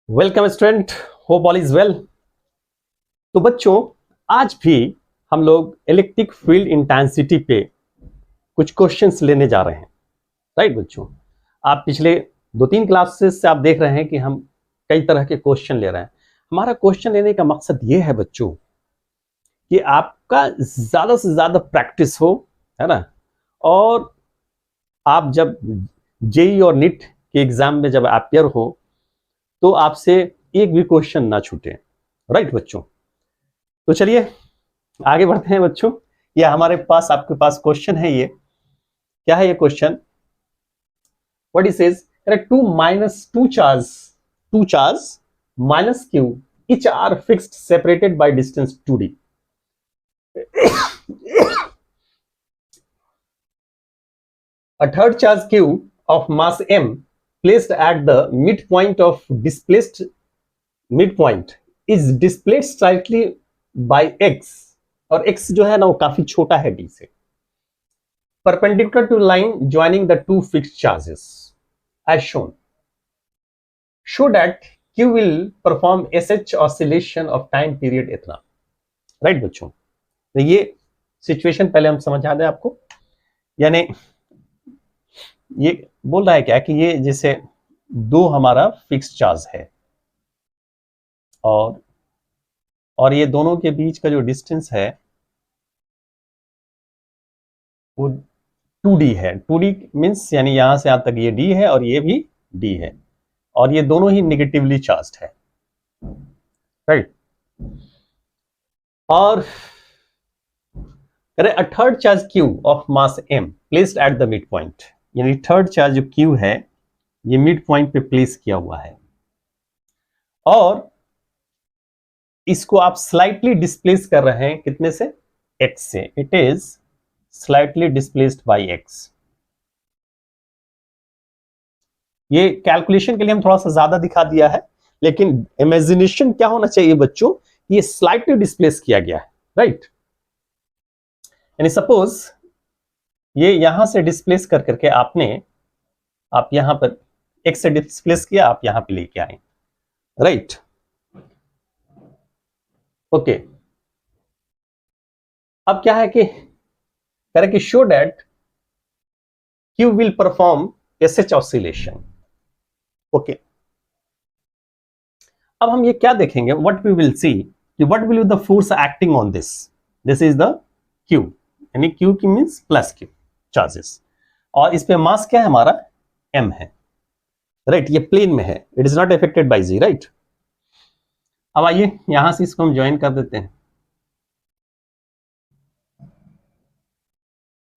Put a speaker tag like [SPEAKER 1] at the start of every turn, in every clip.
[SPEAKER 1] Welcome student, hope all is well. तो बच्चों, आज भी हम लोग इलेक्ट्रिक फील्ड इंटेंसिटी पे कुछ क्वेश्चंस लेने जा रहे हैं। राइट बच्चों, आप पिछले 2-3 क्लासेस से आप देख रहे हैं कि हम कई तरह के क्वेश्चन ले रहे हैं। हमारा क्वेश्चन लेने का मकसद ये है बच्चों कि आपका ज्यादा से ज्यादा प्रैक्टिस हो, है ना, और आप जब जेई और नीट के एग्जाम में जब अपियर हो तो आपसे एक भी क्वेश्चन ना छूटे। राइट बच्चों, तो चलिए आगे बढ़ते हैं बच्चों। ये हमारे पास आपके पास क्वेश्चन है। ये क्या है? ये question what is says, two charge minus q each are fixed separated by distance 2d. A third charge q of mass m placed at the midpoint of displaced midpoint is displaced slightly by x, और x जो है ना वो काफी छोटा है d से, perpendicular to line joining the two fixed charges as shown. Show that q will perform sh oscillation of time period इतना। राइट बच्चों, तो ये सिचुएशन पहले हम समझा दें आपको। यानी ये बोल रहा है क्या कि ये जैसे दो हमारा फिक्स चार्ज है और ये दोनों के बीच का जो डिस्टेंस है वो 2d है। 2d मीन्स यानी यहां से यहां तक ये d है और ये भी d है, और ये दोनों ही निगेटिवली चार्ज्ड है। राइट, और a third charge q of mass m placed at the mid point, यानी थर्ड चार्ज जो q है ये मिड पॉइंट पे प्लेस किया हुआ है और इसको आप स्लाइटली डिस्प्लेस कर रहे हैं कितने से? x से। It is slightly displaced by x। ये कैलकुलेशन के लिए हम थोड़ा सा ज्यादा दिखा दिया है, लेकिन इमेजिनेशन क्या होना चाहिए बच्चों, ये स्लाइटली डिस्प्लेस किया गया है। राइट, यानी सपोज ये यहां से डिस्प्लेस कर करके आप यहां पर x से डिस्प्लेस किया, आप यहां पे लेके आए। Right, okay. अब क्या है कि करें कि show that q will perform sh oscillation. Okay, अब हम ये क्या देखेंगे, व्हाट वी विल सी कि what will be the force acting on this is the q, यानी q की मींस प्लस q चार्जेस, और इस पे मास क्या है हमारा? m है। राइट, ये प्लेन में है, it is not affected by z। Right, अब आइए यहां से इसको हम ज्वाइन कर देते हैं।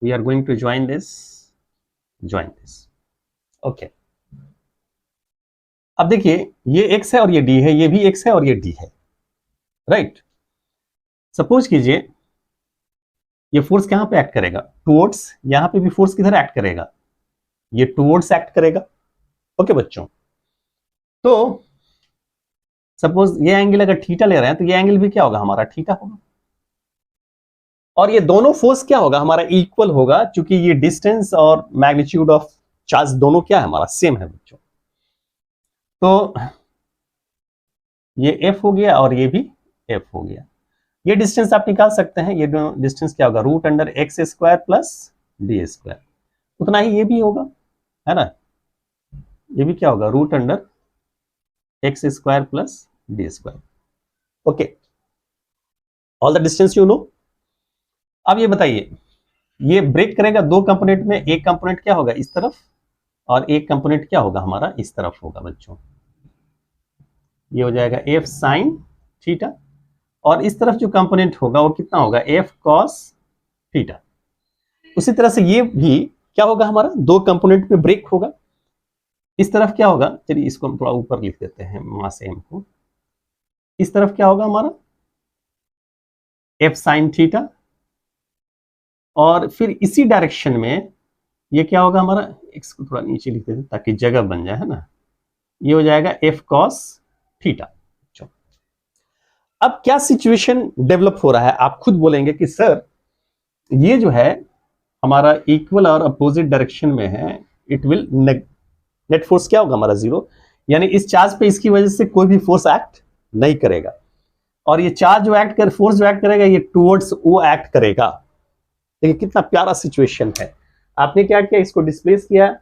[SPEAKER 1] We are going to join this. Okay, अब देखिए ये x है और ये d है, ये भी x है और ये d है। राइट, सपोज कीजिए ये फोर्स कहां पे एक्ट करेगा? टुवर्ड्स, यहां पे भी फोर्स किधर एक्ट करेगा? ये टुवर्ड्स एक्ट करेगा। ओके बच्चों, तो सपोज ये एंगल अगर थीटा ले रहे हैं तो ये एंगल भी क्या होगा? हमारा थीटा होगा, और ये दोनों फोर्स क्या होगा? हमारा इक्वल होगा, क्योंकि ये डिस्टेंस और मैग्नीट्यूड ऑफ चार्ज दोनों क्या है? हमारा सेम है बच्चों। तो ये F हो गया और ये भी F हो गया। ये डिस्टेंस आप निकाल सकते हैं, ये डिस्टेंस क्या होगा? Root under x square plus d square, उतना ही ये भी होगा, है ना। ये भी क्या होगा? Root under x square plus d square. Okay, all the distance you know. अब ये बताइए, ये ब्रेक करेगा दो कंपोनेंट में, एक कंपोनेंट क्या होगा? इस तरफ, और एक कंपोनेंट क्या होगा? हमारा इस तरफ होगा बच्चों। ये हो जाएगा एफ साइन थीटा, और इस तरफ जो कंपोनेंट होगा वो कितना होगा? F cos theta. उसी तरह से ये भी क्या होगा? हमारा दो कंपोनेंट में ब्रेक होगा। इस तरफ क्या होगा? चलिए इसको हम थोड़ा ऊपर लिख देते हैं, मास एम को। इस तरफ क्या होगा हमारा? एफ साइन थीटा, और फिर इसी डायरेक्शन में ये क्या होगा हमारा? एक्स को थोड़ा नीचे लिख देते ताकि जगह बन जाए, है ना। ये हो जाएगा एफ कॉस थीटा। अब क्या सिचुएशन डेवलप हो रहा है? आप खुद बोलेंगे कि सर ये जो है हमारा इक्वल और अपोजिट डायरेक्शन में है, इट विल नेट फोर्स क्या होगा हमारा? जीरो। यानी इस चार्ज पे इसकी वजह से कोई भी फोर्स एक्ट नहीं करेगा, और ये चार्ज जो एक्ट कर फोर्स जो एक्ट करेगा ये टुवर्ड्स ओ एक्ट करेगा। देखिए कितना प्यारा सिचुएशन है। आपने क्या किया, इसको डिस्प्लेस किया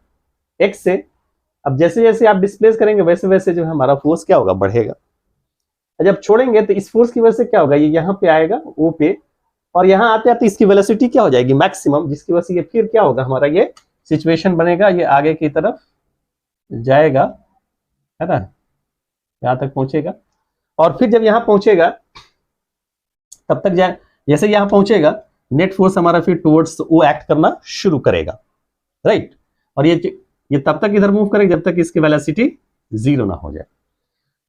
[SPEAKER 1] एक्स से, अब जैसे जैसे आप डिस्प्लेस करेंगे वैसे वैसे जो है हमारा फोर्स क्या होगा, बढ़ेगा। जब छोड़ेंगे तो इस फोर्स की वजह से क्या होगा, ये यहाँ पे आएगा ओ पे, और यहाँ आते आते इसकी वेलोसिटी क्या हो जाएगी, मैक्सिमम, जिसकी वजह से ये फिर क्या होगा, हमारा ये सिचुएशन बनेगा, ये आगे की तरफ जाएगा, है ना, यहां तक पहुंचेगा, और फिर जब यहां पहुंचेगा तब तक जाए, जैसे यहां पहुंचेगा नेट फोर्स हमारा फिर टुवर्ड्स ओ एक्ट करना शुरू करेगा, राइट। और ये तब तक इधर मूव करेगा जब तक इसकी वेलोसिटी 0 ना हो जाए।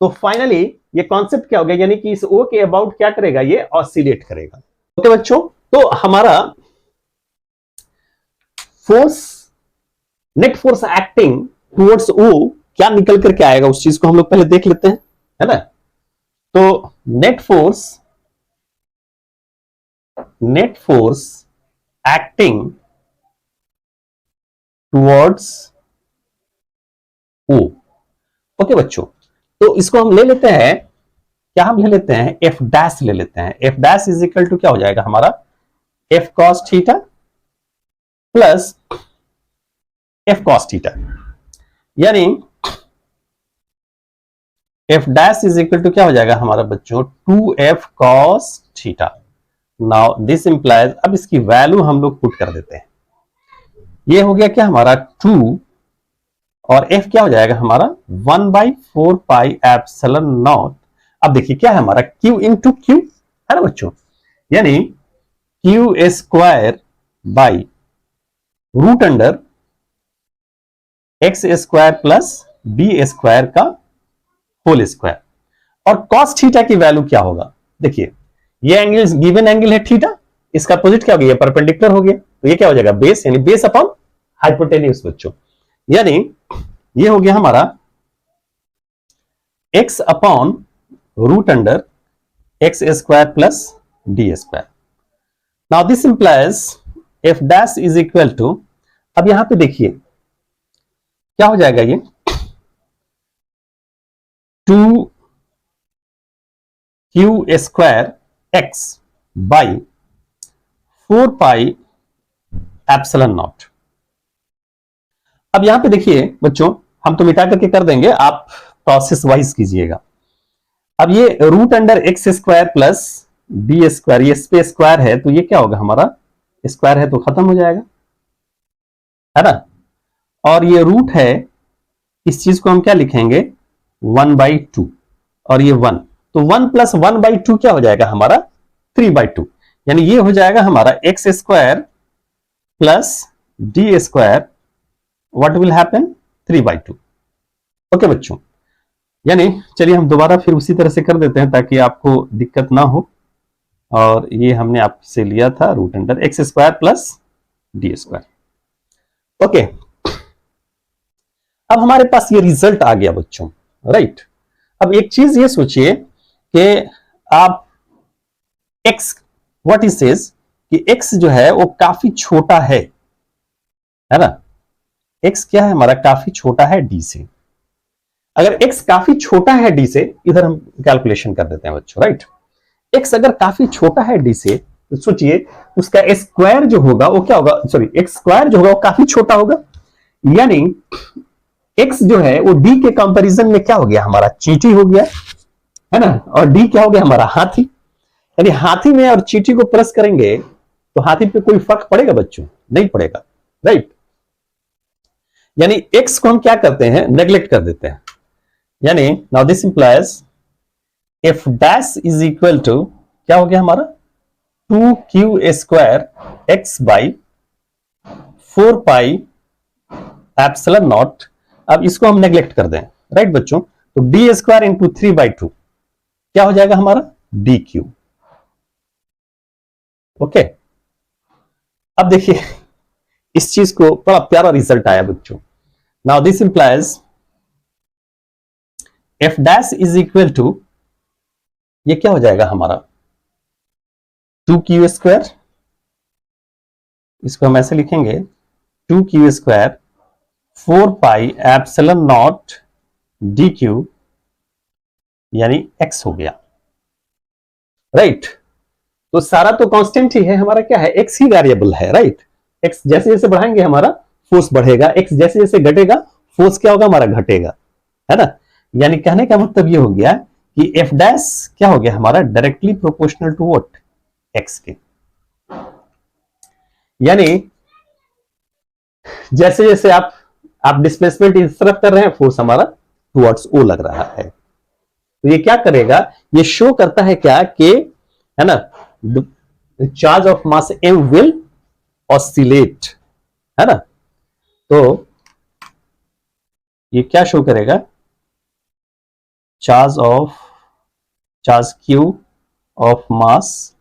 [SPEAKER 1] तो फाइनली ये कॉन्सेप्ट क्या हो गया, यानी कि इस ओ के अबाउट क्या करेगा, ये ऑसिलेट करेगा। ओके बच्चों, तो हमारा force, net force acting towards O क्या निकल करके आएगा, उस चीज को हम लोग पहले देख लेते हैं, है ना। तो नेट फोर्स एक्टिंग टुवर्ड्स ओ। ओके बच्चों, तो इसको हम ले लेते हैं, क्या हम ले लेते हैं, एफ डैश ले लेते हैं। F dash is equal to क्या हो जाएगा हमारा, F cos theta plus F cos theta, यानी F dash is equal to क्या हो जाएगा हमारा बच्चों, 2f cos theta. Now this implies, अब इसकी वैल्यू हम लोग पुट कर देते हैं, ये हो गया क्या हमारा 2, और f क्या हो जाएगा हमारा 1/4 पाई एप्सिलॉन नॉट। अब देखिए क्या है हमारा q इंटू क्यू, है ना बच्चों, यानी q square by root under x square plus b square का होल स्क्वायर। और कॉस थीटा की वैल्यू क्या होगा, देखिए ये एंगल गिवन एंगल है थीटा, इसका अपोजिट क्या हो गया, परपेंडिकुलर हो गया, तो ये क्या हो जाएगा बेस, यानी बेस अपॉन हाइपोटेन्यूज बच्चों, यानी ये हो गया हमारा x upon root under x square plus d square. Now this implies f dash is equal to, अब यहां पे देखिए क्या हो जाएगा, ये 2q square x by 4 pi epsilon nought. अब यहां पे देखिए बच्चों, हम तो मिटा करके कर देंगे, आप प्रोसेस वाइज कीजिएगा। अब ये root under x square plus b square, ये पे स्क्वायर है तो ये क्या होगा हमारा, स्क्वायर है तो खत्म हो जाएगा, है ना। और ये रूट है, इस चीज को हम क्या लिखेंगे 1/2, और ये 1, तो 1 प्लस 1/2 क्या हो जाएगा हमारा 3/2, यानी ये हो जाएगा हमारा x square plus d square, what will happen 3/2। Okay बच्चों, यानी चलिए हम दोबारा फिर उसी तरह से कर देते हैं ताकि आपको दिक्कत ना हो। और ये हमने आपसे लिया था root under x square plus d square. Okay, अब हमारे पास ये रिजल्ट आ गया बच्चों, राइट। अब एक चीज ये सोचिए कि आप x, व्हाट इज सेज कि x जो है वो काफी छोटा है ना, x क्या है हमारा, काफी छोटा है d से। अगर x काफी छोटा है d से, इधर हम कैलकुलेशन कर देते हैं बच्चों, राइट। x अगर काफी छोटा है d से, तो सोचिए उसका स्क्वायर जो होगा वो क्या होगा, सॉरी x स्क्वायर जो होगा वो काफी छोटा होगा, यानी x जो है वो d के कंपैरिजन में क्या हो गया हमारा, चींटी हो गया, है ना। और d क्या हो गया हमारा, हाथी। यानी हाथी में और चींटी को प्लस करेंगे तो हाथी पे कोई फर्क पड़ेगा बच्चों, नहीं पड़ेगा, राइट। यानी x को हम क्या करते हैं, नेग्लेक्ट कर देते हैं, यानी now this implies f dash is equal to क्या हो गया हमारा 2q square x by 4 pi epsilon nought. अब इसको हम नेग्लेक्ट कर दें, राइट बच्चों, तो डी स्क्वायर इंटू 3/2 क्या हो जाएगा हमारा डी क्यू। ओके, अब देखिए इस चीज को, बड़ा प्यारा रिजल्ट आया बच्चों। Now this implies f dash is equal to, ये क्या हो जाएगा हमारा 2q स्क्वायर, इसको हम ऐसे लिखेंगे 2q square 4 pi epsilon nought d Q यानी x हो गया, राइट। तो सारा तो कांस्टेंट ही है, हमारा क्या है, x ही वेरिएबल है, राइट। x जैसे जैसे बढ़ाएंगे हमारा फोर्स बढ़ेगा, x जैसे जैसे घटेगा फोर्स क्या होगा, हमारा घटेगा, है ना। यानी कहने का मतलब ये हो गया कि f डैश क्या हो गया हमारा, directly proportional to what, x के। यानी जैसे जैसे आप डिस्प्लेसमेंट इस तरफ कर रहे हैं, फोर्स हमारा टुवर्ड्स ओ लग रहा है। तो ये क्या करेगा, ये शो करता है क्या कि, है ना, charge of mass m will oscillate, है ना। तो ये क्या शो करेगा, charge q of mass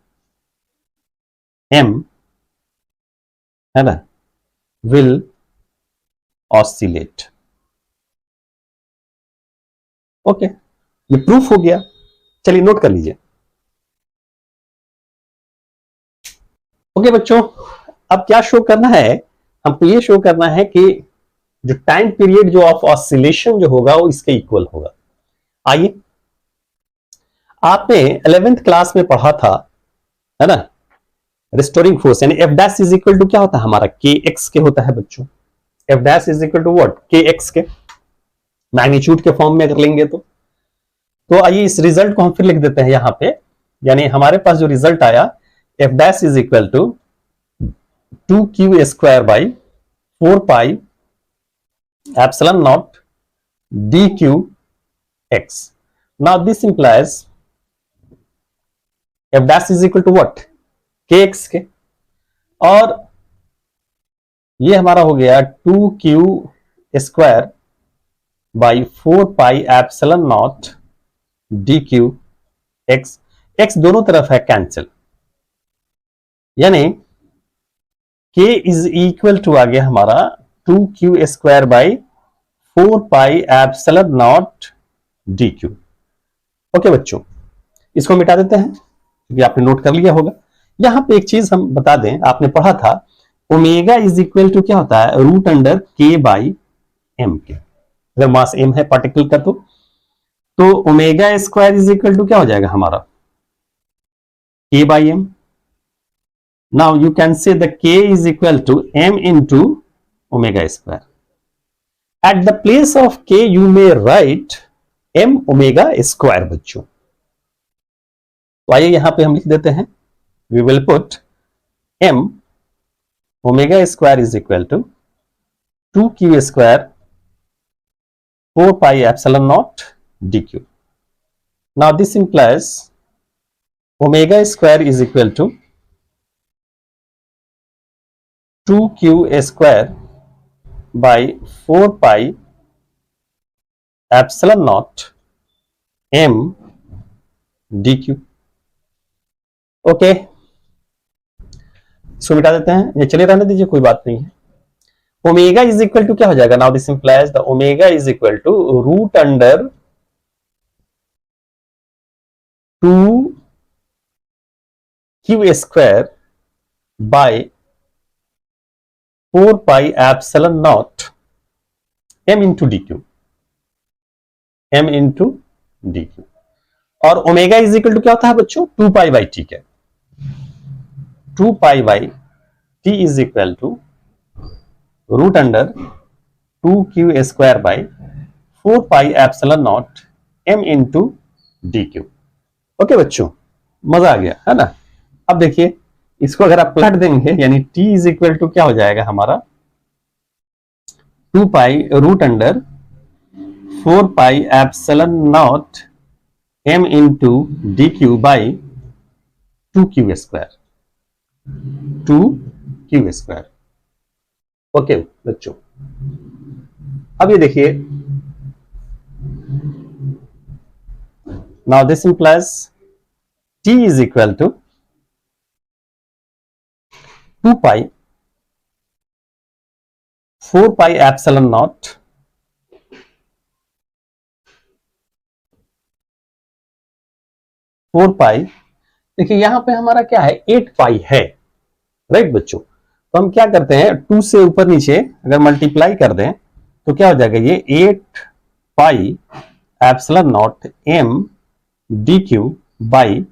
[SPEAKER 1] m, है ना, विल ऑसिलेट। ओके, ये प्रूफ हो गया। चलिए नोट कर लीजिए। ओके बच्चों, अब क्या शो करना है, हमको ये शो करना है कि जो टाइम पीरियड जो ऑफ ऑसिलेशन जो होगा वो इसके इक्वल होगा। आइए, आपने 11th क्लास में पढ़ा था, है ना, रिस्टोरिंग फोर्स यानी F dash is equal to क्या होता है हमारा, के एक्स के होता है बच्चों। F dash is equal to what, k x के, मैग्नीट्यूड के फॉर्म में अगर लेंगे तो आइए इस रिजल्ट को हम फिर लिख देते हैं यहां पे। यानी हमारे पास जो रिजल्ट आया, f dash is equal to 2q square by 4 pi epsilon nought d q x. Now this implies f dash is equal to what, k x के, और ये हमारा हो गया 2q square by 4 pi epsilon nought d q x. X दोनों तरफ है cancel, यानी k इज इक्वल टू आ गया हमारा 2q square by 4 pi epsilon nought d q. Okay बच्चों, इसको मिटा देते हैं क्योंकि आपने नोट कर लिया होगा। यहां पे एक चीज हम बता दें, आपने पढ़ा था ओमेगा इज इक्वल टू क्या होता है, root under k by m के। अगर मास m है पार्टिकल का तो omega square is equal to क्या हो जाएगा हमारा, k by m। Now you can say the k is equal to m into omega square. At the place of k you may write m omega square बच्चों। तो आइए यहां पे हम लिख देते हैं, we will put m omega square is equal to 2q square 4 pi epsilon naught dq. Now this implies omega square is equal to 2q square by 4 pi epsilon naught m dq। Okay, इसको मिटा देते हैं, ये चले रहने दीजिए, कोई बात नहीं है। ओमेगा इज इक्वल टू क्या हो जाएगा, now this implies the omega is equal to root under 2q square by 4 pi epsilon nought m into d q, m into d q. और ओमेगा इज इक्वल टू क्या होता है बच्चों, 2 pi by t के। 2 pi by t is equal to root under 2q square by 4 pi epsilon nought m into d q. Okay बच्चों, मजा आ गया है ना। अब देखिए इसको अगर आप पलट देंगे, यानी t इज इक्वल टू क्या हो जाएगा हमारा, 2 pi root under 4 pi epsilon nought m into d q by 2q square, 2q square. Okay बच्चों, अब ये देखिए, now this implies t is equal to 2 pi 4 pi epsilon nought four pi. देखिए यहां पे हमारा क्या है, 8 पाई है, राइट बच्चों। तो हम क्या करते हैं, 2 से ऊपर नीचे अगर मल्टीप्लाई कर दें तो क्या हो जाएगा, ये 8 pi epsilon nought m dq by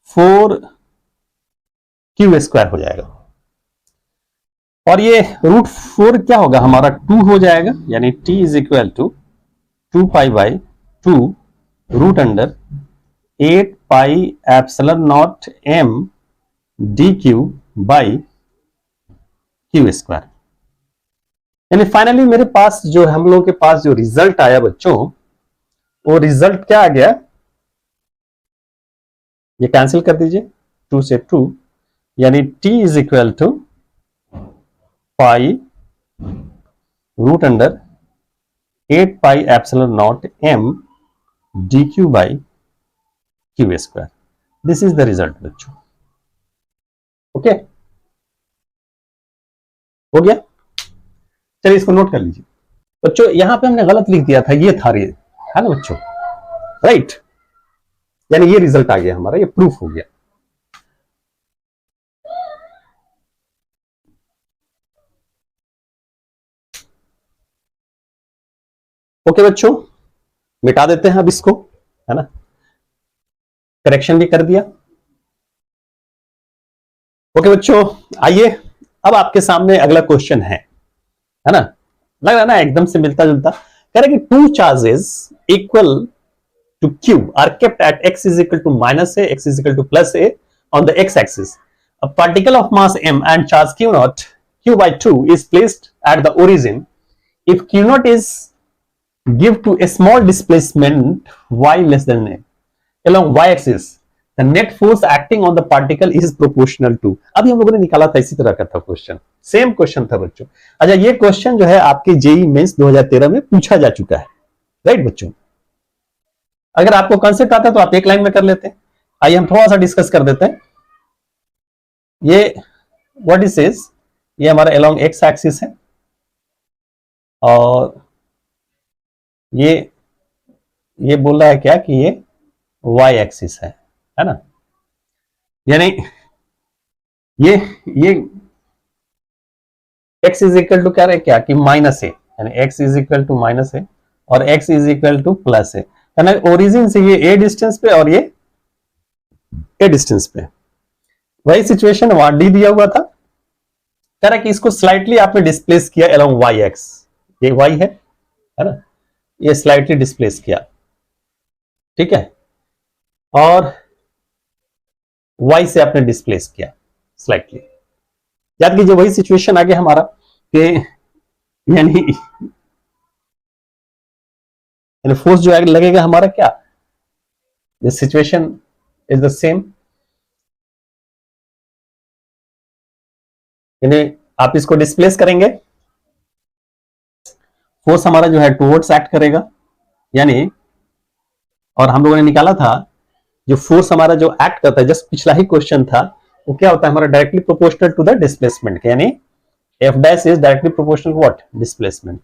[SPEAKER 1] 4q² हो जाएगा। और ये √4 क्या होगा हमारा 2 हो जाएगा, यानी t is equal to 2 pi by 2 root under 8 pi epsilon nought m dq by q²। यानी फाइनली मेरे पास जो हम लोगों के पास जो रिजल्ट आया बच्चों, वो रिजल्ट क्या आ गया, ये कैंसिल कर दीजिए 2 से 2, यानी t is equal to pi root under 8 pi epsilon nought m dq by q²। This is the result बच्चों। ओके, हो गया। चलिए इसको नोट कर लीजिए बच्चों। यहां पे हमने गलत लिख दिया था, ये था है ना बच्चों, राइट। यानी ये रिजल्ट आ गया हमारा, ये प्रूफ हो गया। ओके बच्चों, मिटा देते हैं अब इसको, है ना, करेक्शन भी कर दिया। ओके बच्चों, आइए अब आपके सामने अगला क्वेश्चन है ना, लग रहा है ना एकदम से मिलता जुलता। कह रहे कि 2 charges equal to q are kept at x is equal to minus a, x is equal to plus a on the x-axis. A particle of mass m and charge q naught q by 2 is placed at the origin. If q naught is give to a small displacement y less than a along y-axis, the net force acting on the particle is proportional to। अभी हम लोगों ने निकाला था, इसी तरह का था क्वेश्चन, सेम क्वेश्चन था बच्चों। अच्छा, ये क्वेश्चन जो है आपके जेई मेंस 2013 में पूछा जा चुका है, राइट बच्चों। अगर आपको कॉन्सेप्ट आता है तो आप एक लाइन में कर लेते हैं। आइए हम थोड़ा सा डिस्कस कर देते हैं। ये व्हाट इज इज, ये हमारा अलोंग एक्स एक्सिस है और ये बोल रहा है क्या कि ये वाई एक्सिस है ना। यानी ये एक्स इज इक्वल टू क्या रहे क्या कि माइनस ए, यानी X is equal to minus A और X is equal to plus A, यानी ओरिजिन से ये ए डिस्टेंस पे और ये ए डिस्टेंस पे। वही सिचुएशन वहां डी दिया हुआ था, कह रहा कि इसको स्लाइटली आपने डिस्प्लेस किया अलोंग वाई एक्स, ये वाई है ना, ये स्लाइटली डिस्प्लेस किया, ठीक है, और वाई से आपने डिस्प्लेस किया स्लाइटली। याद कीजिए वही सिचुएशन आ गया हमारा कि यानी फोर्स जो लगेगा हमारा क्या, the situation is the same. यानी आप इसको डिस्प्लेस करेंगे, फोर्स हमारा जो है टुवर्ड्स एक्ट करेगा, यानी और हम लोगों ने निकाला था जो फोर्स हमारा जो एक्ट करता है, जस्ट पिछला ही क्वेश्चन था, वो क्या होता है हमारा directly proportional to the displacement, यानी F dash is directly proportional to what, displacement.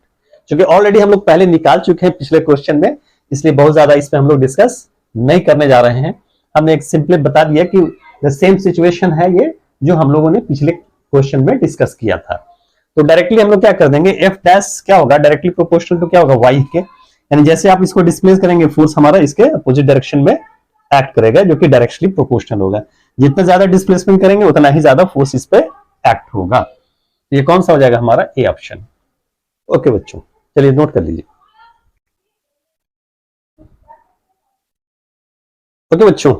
[SPEAKER 1] क्योंकि ऑलरेडी हम लोग पहले निकाल चुके हैं पिछले क्वेश्चन में, इसलिए बहुत ज्यादा इस पे हम लोग डिस्कस नहीं करने जा रहे हैं। हमने एक सिंपली बता दिया कि द सेम सिचुएशन है ये जो हम लोगों ने पिछले क्वेश्चन में डिस्कस किया था। तो डायरेक्टली हम लोग क्या कर देंगे, एफ डैश क्या होगा डायरेक्टली प्रोपोर्शनल टू क्या होगा, वाई के, यानी जैसे आप इसको डिस्प्लेस करेंगे फोर्स हमारा इसके अपोजिट डायरेक्शन में एक्ट करेगा, जो कि डायरेक्टली प्रोपोर्शनल होगा। जितना ज्यादा डिस्प्लेसमेंट करेंगे उतना ही ज्यादा फोर्स इस पे एक्ट होगा। ये कौन सा हो जाएगा हमारा, ए ऑप्शन। ओके बच्चों, चलिए नोट कर लीजिए। ओके बच्चों,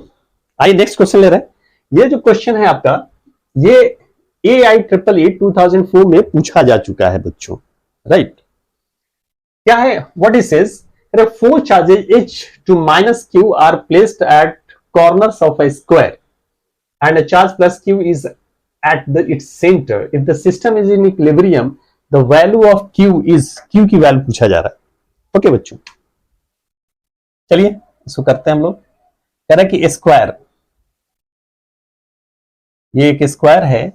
[SPEAKER 1] आइए नेक्स्ट क्वेश्चन ले रहे हैं। ये जो क्वेश्चन है आपका, ये AIEEE 2004 में पूछा जा चुका है बच्चों, राइट। क्या है, what it says, 4 charges each to minus q are placed at corners of a square and a charge plus q is at its center. If the system is in equilibrium, the value of q is, q की value पूछा जा रहा है। Okay बच्चों, चलिए इसको करते हैं हम लोग। कह रहा है कि स्क्वायर, ये एक स्क्वायर है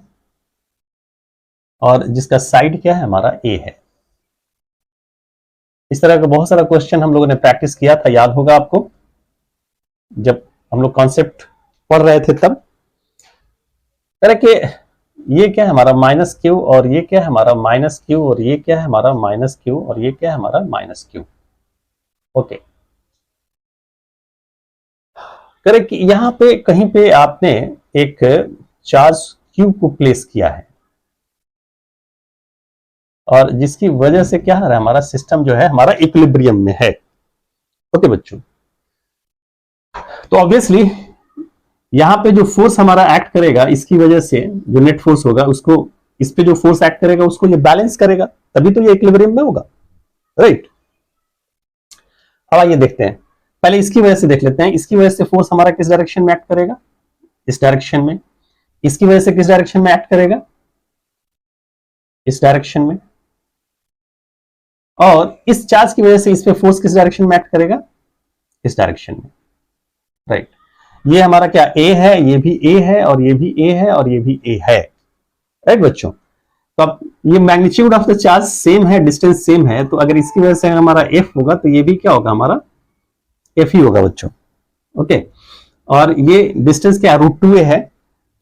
[SPEAKER 1] और जिसका साइड क्या है हमारा ए है। इस तरह का बहुत सारा क्वेश्चन हम लोगों ने प्रैक्टिस किया था, याद होगा आपको, जब हम लोग कॉन्सेप्ट पढ़ रहे थे तब। कह रहे कि ये क्या है हमारा माइनस क्यू और ये क्या है हमारा माइनस क्यू और ये क्या है हमारा माइनस क्यू और ये क्या है हमारा माइनस क्यू। Okay, correct. यहां पे कहीं पे आपने एक चार्ज क्यू को प्लेस किया है और जिसकी वजह से क्या हो रहा है, हमारा सिस्टम जो है हमारा इक्विलिब्रियम में है। ओके बच्चों, तो ऑब्वियसली यहां पे जो फोर्स हमारा एक्ट करेगा, इसकी वजह से जो नेट फोर्स होगा उसको, इस पे जो फोर्स एक्ट करेगा उसको ये बैलेंस करेगा, तभी तो ये इक्विलिब्रियम में होगा, राइट। अब आइए देखते हैं, पहले इसकी वजह से देख लेते हैं। इसकी वजह से फोर्स हमारा किस डायरेक्शन में एक्ट करेगा, इस डायरेक्शन में। इसकी वजह से किस डायरेक्शन में एक्ट करेगा, इस डायरेक्शन में। और इस चार्ज की वजह से इस पे फोर्स किस डायरेक्शन में एक्ट करेगा, इस डायरेक्शन में, राइट। ये हमारा क्या ए है, ये भी ए है, और ये भी ए है, और ये भी ए है, राइट बच्चों। तो अब ये magnitude of the charge same है, डिस्टेंस सेम है, तो अगर इसकी वजह से हमारा एफ होगा तो ये भी क्या होगा, हमारा एफ ही होगा बच्चों। ओके, और ये डिस्टेंस क्या √2a है,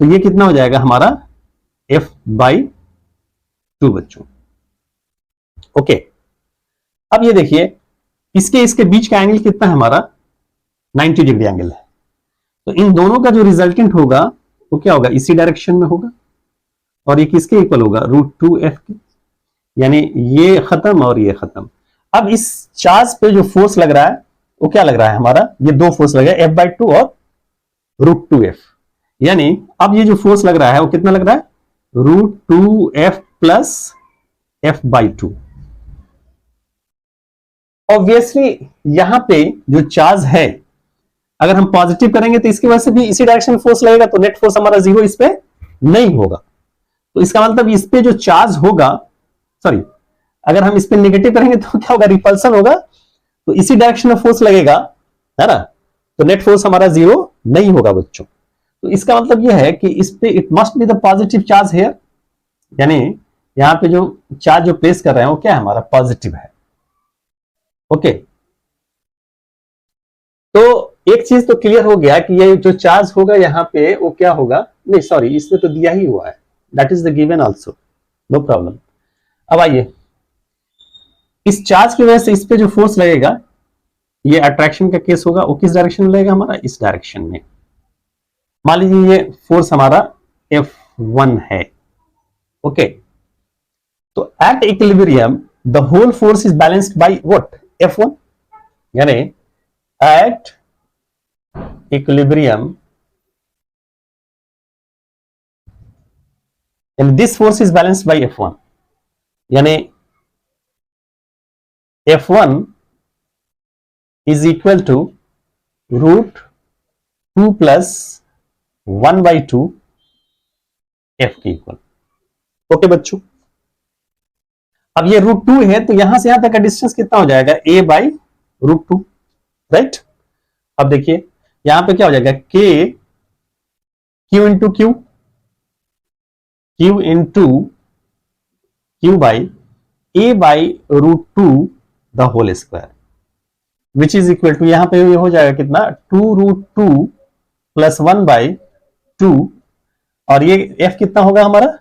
[SPEAKER 1] तो ये कितना हो जाएगा हमारा f/2 बच्चों। ओके, अब ये देखिए इसके इसके बीच का एंगल कितना है हमारा, 90 डिग्री एंगल है। तो इन दोनों का जो रिजल्टेंट होगा वो क्या होगा, इसी डायरेक्शन में होगा, और ये किसके इक्वल होगा, √2f के, यानी ये खत्म और ये खत्म। अब इस चार्ज पे जो फोर्स लग रहा है वो क्या लग रहा है हमारा, ये दो फोर्स लग रहा है, f/2 और √2f। यानी अब ये जो फोर्स लग रहा है वो कितना लग रहा है, √2f प्लस f/2। ऑब्वियसली यहां पे जो चार्ज है अगर हम पॉजिटिव करेंगे तो इसकी वजह से भी इसी डायरेक्शन में फोर्स लगेगा, तो नेट फोर्स हमारा 0 इस पे नहीं होगा। तो इसका मतलब इस पे जो चार्ज होगा, सॉरी, अगर हम इस पे नेगेटिव करेंगे तो क्या होगा, रिपल्सन होगा, तो इसी डायरेक्शन में फोर्स लगेगा, है ना। तो नेट फोर्स हमारा 0 नहीं होगा बच्चों। तो इसका मतलब यह है कि इस पे it must be the positive charge here, यानी यहां पे जो चार्ज जो प्लेस कर रहे हैं वो क्या है, हमारा पॉजिटिव है। ओके, तो एक चीज तो क्लियर हो गया कि ये जो चार्ज होगा यहाँ पे वो क्या होगा, नहीं सॉरी, इसमें तो दिया ही हुआ है, that is the given also, no problem. अब आइए, इस चार्ज की वजह से इस पे जो फोर्स लगेगा, ये अट्रैक्शन का केस होगा, वो किस डायरेक्शन में लगेगा हमारा, इस डायरेक्शन में। मान लीजिए ये फोर्स हमारा F1 है। ओके, तो at equilibrium the whole force is balanced by what, F1, यानी at equilibrium and this force is balanced by F1, यानी F1 is equal to √2 plus 1/2 F के इक्वल। ओके बच्चों, अब ये √2 है तो यहां से यहां तक का डिस्टेंस कितना हो जाएगा, a/√2, राइट। अब देखिए यहां पे क्या हो जाएगा, Q into Q, Q into Q by a/√2 the whole square, which is equal to, यहां पे ये हो जाएगा कितना, 2√2 प्लस 1/2, और ये F कितना होगा हमारा,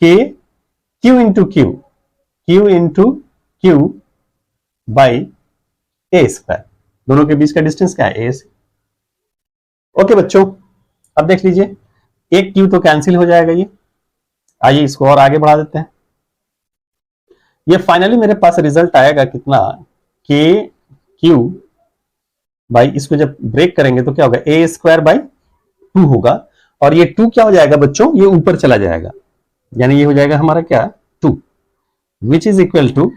[SPEAKER 1] Q into Q by a square, दोनों के बीच का डिस्टेंस क्या है, a से। ओके बच्चों, अब देख लीजिए एक Q तो कैंसिल हो जाएगा ये। आइए इसको और आगे बढ़ा देते हैं। ये फाइनली मेरे पास रिजल्ट आएगा कितना, Q बाई, इसको जब ब्रेक करेंगे तो क्या होगा, a²/2 होगा, और ये 2 क्या हो जाएगा बच्चों, ये ऊपर चला जाएगा, यानी ये हो जाएगा हमारा क्या, 2, which is equal to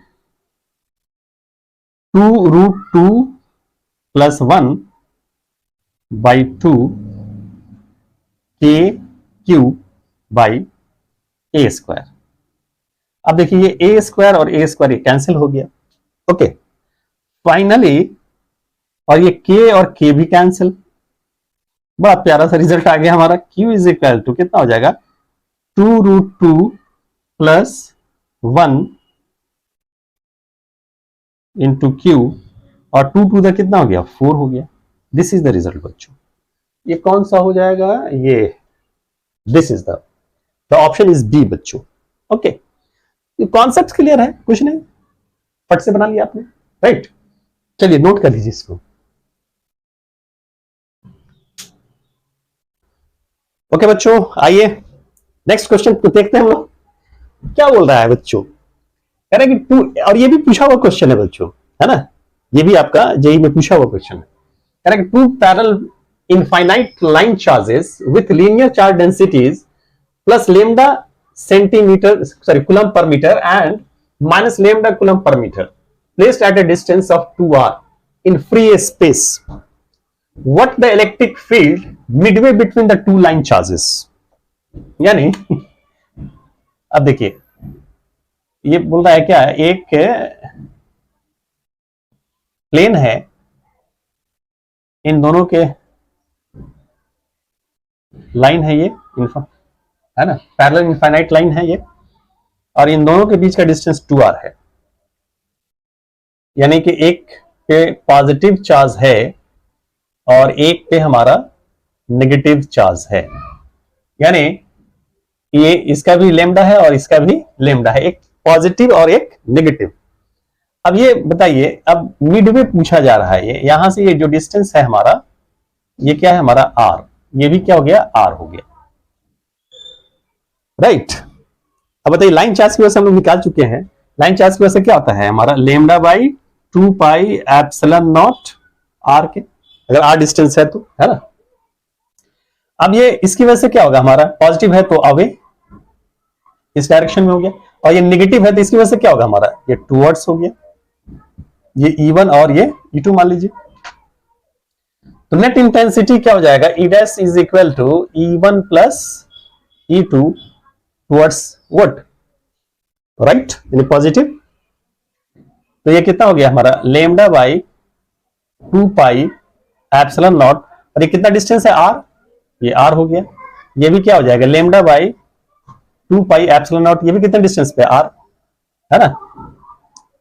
[SPEAKER 1] 2√2 plus 1/2 KQ by a²। अब देखिए ये a² और a² कैंसिल हो गया। ओके, फाइनली, और ये K और K भी कैंसिल, बड़ा प्यारा सा रिजल्ट आ गया हमारा। Q इज इक्वल टू कितना हो जाएगा, 2√2 प्लस 1 इंटू Q, और 2 द कितना हो गया, 4 हो गया। दिस इज द रिजल्ट बच्चों। ये कौन सा हो जाएगा, ये this is the option is b बच्चों। ओके, ये कॉन्सेप्ट क्लियर है, कुछ नहीं, फट से बना लिया आपने, राइट। चलिए नोट कर लीजिए इसको। ओके बच्चों, आइए नेक्स्ट क्वेश्चन को देखते हैं हम लोग क्या बोल रहा है बच्चों। कह रहा है कि टू, और ये भी पूछा हुआ क्वेश्चन है बच्चों, है ना, ये भी आपका जेई में पूछा हुआ क्वेश्चन है। कह रहा है कि two parallel infinite line charges with linear charge densities plus lambda centimetre coulomb per metre and minus lambda coulomb per metre placed at a distance of 2r in free space, what the electric field midway between the two line charges। यानी अब देखिए ये बोल रहा है क्या, एक plane है, इन दोनों के लाइन है, ये है ना, पैरेलल इनफाइनाइट लाइन है ये, और इन दोनों के बीच का डिस्टेंस 2r है। यानी कि एक पे पॉजिटिव चार्ज है और एक पे हमारा नेगेटिव चार्ज है, यानी ये इसका भी लेमडा है और इसका भी लेमडा है, एक पॉजिटिव और एक नेगेटिव। अब ये बताइए, अब मिडवे पूछा जा रहा है, ये यहां से ये जो डिस्टेंस है हमारा, ये क्या है हमारा आर, ये भी क्या हो गया आर हो गया, राइट। अब बताइए लाइन चार्ज की वजह से हम लोग निकाल चुके हैं, लाइन चार्ज की वजह से क्या होता है हमारा lambda by 2 pi epsilon nought r के, अगर आर डिस्टेंस है तो, है ना। अब ये इसकी वजह से क्या होगा हमारा, पॉजिटिव है तो अवे इस डायरेक्शन में हो गया, और ये नेगेटिव है तो इसकी वजह से क्या होगा हमारा, ये टूवर्ड्स हो गया, ये E1 और ये E2 मान लीजिए। तो नेट इंटेंसिटी क्या हो जाएगा, E dash is equal to E1 plus E2 towards what, right, यानी पॉजिटिव। तो ये कितना हो गया हमारा lambda by 2 pi epsilon nought, और ये कितना डिस्टेंस है आर, ये आर हो गया। ये भी क्या हो जाएगा lambda by 2 pi epsilon not, ये भी कितना डिस्टेंस पे आर, है ना।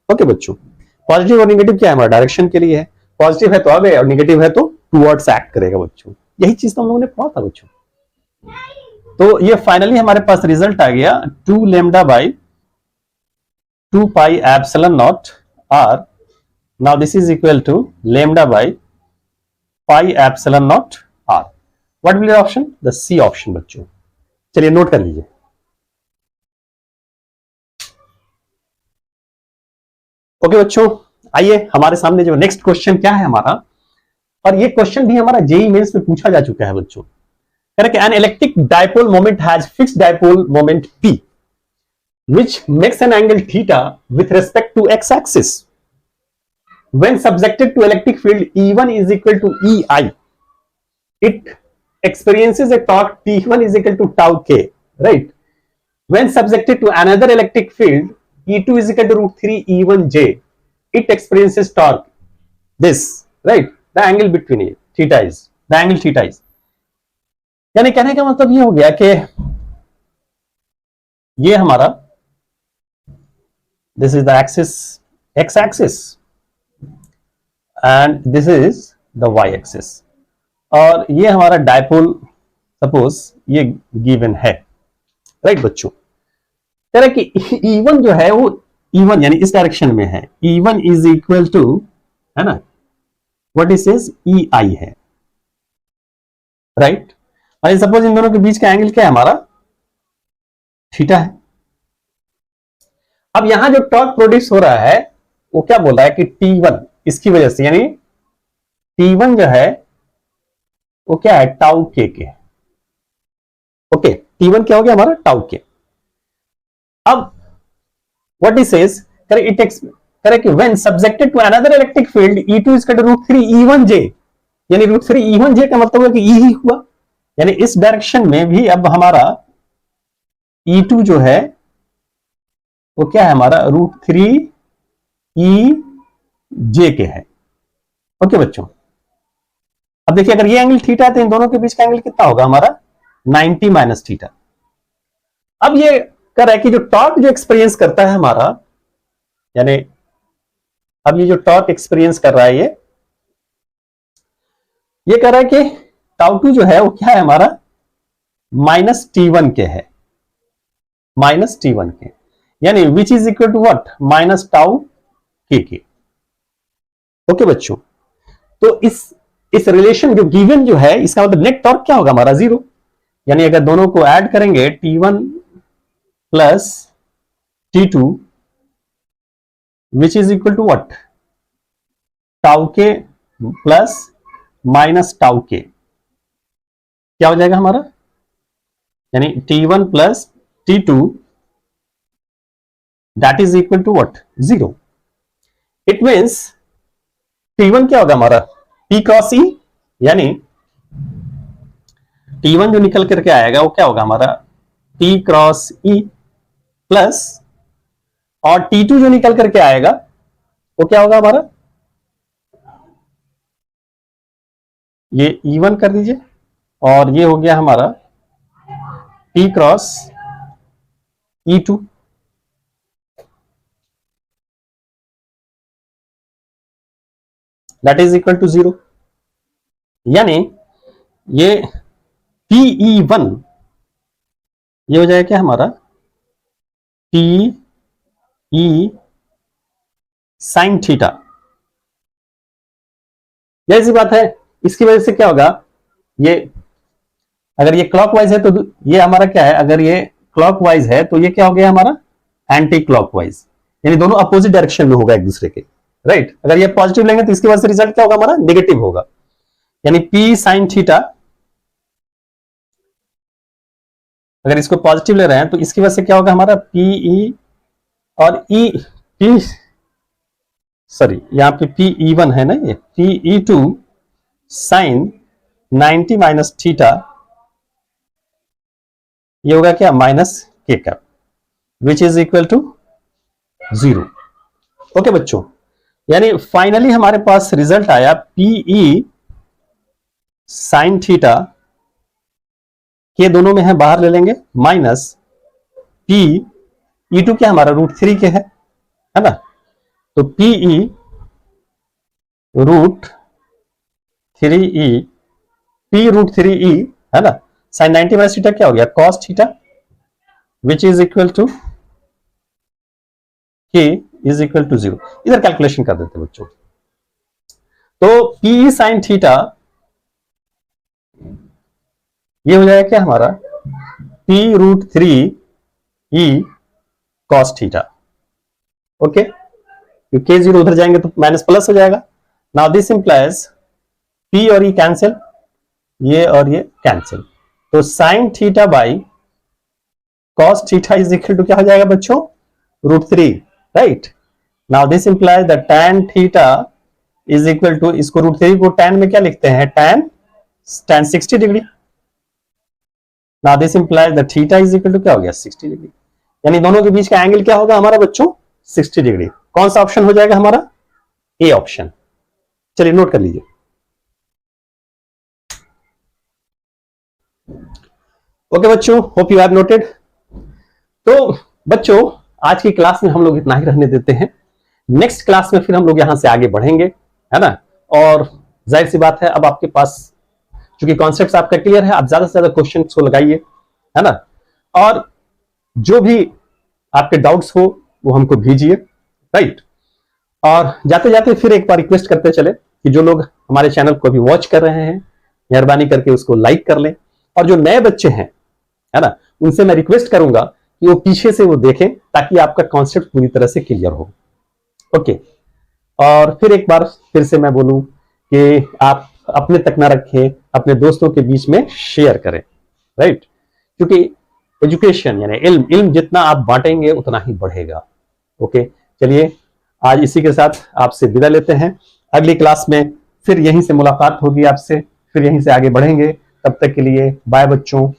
[SPEAKER 1] ओके बच्चों, पॉजिटिव और नेगेटिव क्या है हमारा डायरेक्शन के लिए है, पॉजिटिव है तो अवे और नेगेटिव है तो टुवर्ड्स एक्ट करेगा बच्चों, यही चीज तो हम लोगों ने पढ़ा था बच्चों। तो ये फाइनली हमारे पास रिजल्ट आ गया 2 lambda by 2 pi epsilon nought r. Now this is equal to lambda by pi epsilon nought r. What will be the option, the c option बच्चों। चलिए नोट कर लीजिए। ओके बच्चों, आइए हमारे सामने जो नेक्स्ट क्वेश्चन क्या है हमारा, और ये क्वेश्चन भी हमारा जेई मेंस में पूछा जा चुका है बच्चों। कह रहा है कि an electric dipole moment has fixed dipole moment P which makes an angle theta with respect to x axis when subjected to electric field E1 is equal to EI, it experiences a torque T1 is equal to tau k, right? When subjected to another electric field E2 is equal to root 3 E1j, it experiences torque this, right? The angle between it theta is, the angle theta is, यानी कहने का मतलब ये हो गया कि ये हमारा this is the axis, x axis and this is the y axis, और ये हमारा डायपोल सपोज ये गिवन है, राइट बच्चों। कह रहा है कि E1 जो है वो E1 यानी इस डायरेक्शन में है, E1 इज इक्वल टू, है ना, व्हाट इज इज EI है, राइट। और सपोज इन दोनों के बीच का एंगल क्या है हमारा, थीटा है। अब यहां जो टॉर्क प्रोड्यूस हो रहा है वो क्या बोल रहा है कि T1 इसकी वजह से, यानी T1 जो है वो क्या है टाउ के। ओके, T1 क्या हो गया हमारा टाउ के। अब व्हाट इट सेज, करे कि when subjected to another electric field E2 is equal to √3 E1j, यानी √3 E1j का मतलब है कि E ही हुआ, यानी इस डायरेक्शन में भी अब हमारा E2 जो है वो क्या है हमारा √3 EJ के है। ओके बच्चों, अब देखिए अगर ये एंगल थीटा है तो इन दोनों के बीच का एंगल कितना होगा हमारा 90 माइनस थीटा। अब ये कर रहा है कि जो टॉर्क जो एक्सपीरियंस करता है हमारा, यानी अब ये जो टॉर्क एक्सपीरियंस कर रहा है ये कर रहा है कि टाउ2 जो है वो क्या है हमारा -T1 के है, -T1 के, यानी which is equal to what minus tau k. Okay बच्चों, तो इस रिलेशन जो गिवन जो है, इसका मतलब नेट टॉर्क क्या होगा हमारा, 0। यानी अगर दोनों को ऐड करेंगे T1 plus T2 which is equal to what, tau k plus minus tau k, क्या हो जाएगा हमारा, यानी T1 plus T2 that is equal to what, 0। It means T1 क्या होगा हमारा, P क्रॉस E, यानी T1 जो निकल करके आएगा वो क्या होगा हमारा P क्रॉस E प्लस, और T2 जो निकल करके आएगा वो क्या होगा हमारा, ये E1 कर दीजिए, और ये हो गया हमारा P cross E2। That is equal to 0। यानी ये PE1 ये हो जाएगा क्या हमारा PE साइन थीटा। जैसी बात है, इसकी वजह से क्या होगा, ये अगर ये क्लॉकवाइज है तो ये हमारा क्या है, अगर ये क्लॉकवाइज है तो ये क्या हो गया हमारा एंटी क्लॉकवाइज, यानी दोनों अपोजिट डायरेक्शन में होगा एक दूसरे के, राइट। अगर ये पॉजिटिव लेंगे तो इसकी वजह से रिजल्ट क्या होगा हमारा नेगेटिव होगा, यानी P साइन थीटा, अगर इसको पॉजिटिव ले रहे हैं तो इसकी वजह से क्या होगा हमारा PE और P सॉरी यहाँ पे PE1 है ना, ये PE2 साइन 90 माइनस थीटा, ये होगा क्या minus k cap which is equal to 0। Okay बच्चों, यानी फाइनली हमारे पास रिजल्ट आया PE साइन थीटा, के दोनों में है बाहर ले लेंगे, माइनस PE2 क्या हमारा √3 के है ना, तो PE √3E P √3E है ना, साइन 90 माइनस थीटा क्या हो गया cos theta which is equal to K is equal to 0। इधर कैलकुलेशन कर देते बच्चों, तो PE साइन थीटा ये हो जाएगा क्या हमारा P √3E cos theta. Okay, K 0 उधर जाएंगे तो माइनस प्लस हो जाएगा। नाउ दिस इंप्लाइज P और E कैंसिल, ये और ये कैंसिल, तो sine theta by cos theta is equal to क्या हो जाएगा बच्चों √3, right. Now this implies the tan theta is equal to, इसको √3 को tan में क्या लिखते हैं tan 60 degree. Now this implies the theta is equal to क्या हो गया 60 डिग्री, यानी दोनों के बीच का एंगल क्या होगा हमारा बच्चों 60 डिग्री। कौन सा ऑप्शन हो जाएगा हमारा, ए ऑप्शन। चलिए नोट कर लीजिए। ओके बच्चों, होप यू हैव नोटेड। तो बच्चों आज की क्लास में हम लोग इतना ही रहने देते हैं, नेक्स्ट क्लास में फिर हम लोग यहां से आगे बढ़ेंगे, है ना। और जाहिर सी बात है, अब आपके पास चूंकि कॉन्सेप्ट आपका क्लियर है, आप ज्यादा से ज्यादा क्वेश्चन को लगाइए, है ना, और जो भी आपके डाउट्स हो वो हमको भेजिए, राइट। और जाते जाते फिर एक बार रिक्वेस्ट करते चले कि जो लोग हमारे चैनल को अभी वॉच कर रहे हैं, मेहरबानी करके उसको लाइक कर लें, और जो नए बच्चे हैं, है ना, उनसे मैं रिक्वेस्ट करूंगा कि वो पीछे से वो देखें ताकि आपका कॉन्सेप्ट पूरी तरह से क्लियर हो। ओके, और फिर एक बार फिर से मैं बोलूं कि आप अपने तक ना रखें, अपने दोस्तों के बीच में शेयर करें, राइट, क्योंकि एजुकेशन यानी इल्म जितना आप बांटेंगे उतना ही बढ़ेगा। ओके, चलिए आज इसी के साथ आपसे विदा लेते हैं, अगली क्लास में फिर यहीं से मुलाकात होगी आपसे, फिर यहीं से आगे बढ़ेंगे। तब तक के लिए बाय बच्चों।